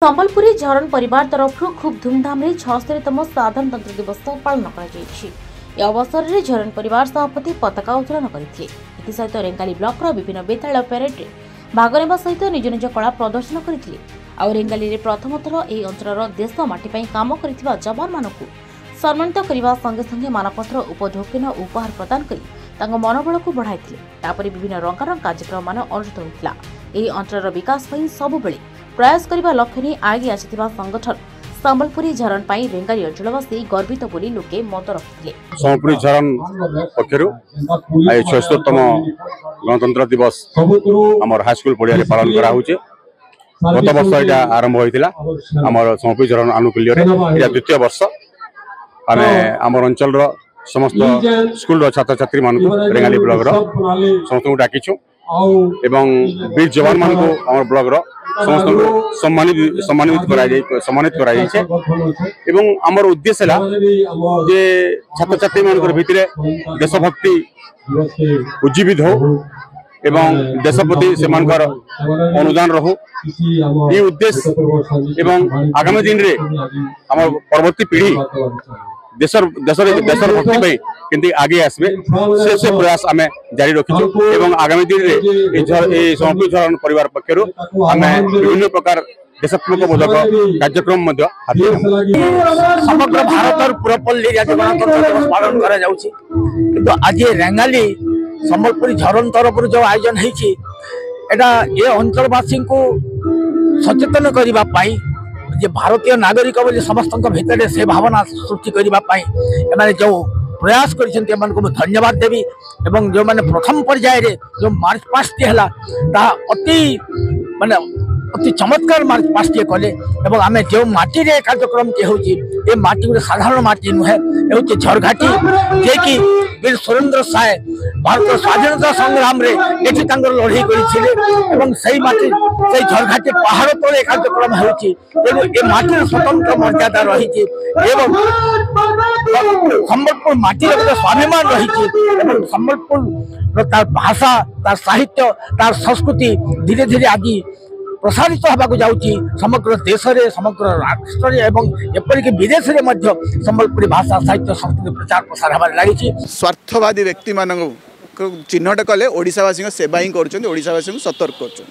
संबलपुरी झरण परिवार तरफ खूब धूमधाम 76तम साधारणतंत्र दिवस पालन कर अवसर में झरण परिवार सभापति पताका उत्तोलन करते सहित रेंगाली ब्लॉक विभिन्न विद्यालय परेड में भाग ने सहित निज निज कला प्रदर्शन करते रेंगाली में प्रथम थर यह अंचल देश माटी काम कर जवान मानक सम्मानित करने संगे संगे मानपत्र उपढौकन उपहार प्रदान कर मनोबल को बढ़ाई विभिन्न रंगारंग कार्यक्रम मान अनुष्ठित होता अंचल विकास सबु प्रयास करने लक्ष्य नहीं आगे आसिथिबा संगठन संबलपुरी झरण रेंगाली अंचलवासी गर्वित बोली लोके मत रखिले। संबलपुरी झरण पक्षर 76तम गणतंत्र दिवस आमर हाईस्कूल पड़िया पालन करा होचे। गत वर्ष एटा आरंभ होइतिला आमर संबलपुरी झरण आनुकूल्य रे एटा द्वितीय वर्ष आमे आमर अंचल रो समस्त स्कूल रो छात्र छात्री मान रेंगाली ब्लॉक रो समस्त डाकिछु एवं वीर जवान मान को आमर ब्लॉक रो समस्त सम्मानित करा जाइछे एवं आमर उद्देश्य है जे छात्र छात्री मान भितर देशभक्ति उज्जीवित हो एवं देश प्रति से अनुदान रहू ये उद्देश्य एवं आगामी दिन रे आमर परवर्ती पीढ़ी देशर भक्ति पे किंतु आगे आसबे से प्रयास आम जारी रखीचु एवं आगामी दिन रे संबलपुरी झरण परिवार पक्षर आम विभिन्न प्रकार देशात्मक बोधक कार्यक्रम समग्र भारत पुरपल्ली गणतंत्र दिवस पालन करा जाउछि किंतु आज रेंगाली संबलपुरी झरण तरफ जो आयोजन होइछि एटा ए अंचलवासी को सचेतन करबा पाई जे भारतीय नागरिक बोली समस्त भितर से भावना सृष्टि करने जो प्रयास कर धन्यवाद देवी एवं जो मैंने प्रथम पर्याय रे जो मार्च पास्ट है अति माने अति चमत्कार मार्च पास्ट कले एवं आम जो माटी रे कार्यक्रम टी हो माटी गोटे साधारण माटी नुहे हूँ झरघाटी जे कि वीर सुरेंद्र साय भारत स्वाधीनता संग्राम रे एठी तांगर लड़ाई करथिले सही माटी से झरघाटी पहाड़ तले कार्यक्रम होछि तेणु ए माटी स्वतंत्र मर्यादा रही एवं संबलपुर माटी स्वाभिमान रही संबलपुर तार भाषा तार साहित्य तार संस्कृति धीरे धीरे आज प्रसारित होगा जाऊँगी समग्र देश में समग्र राष्ट्र एवं एपरिक विदेश में संबलपुरी भाषा साहित्य संस्कृति प्रचार प्रसार होबार लगी। स्वार्थवादी व्यक्ति मान चिन्हट कले ओडिशावासी सेवा ही कर सतर्क कर।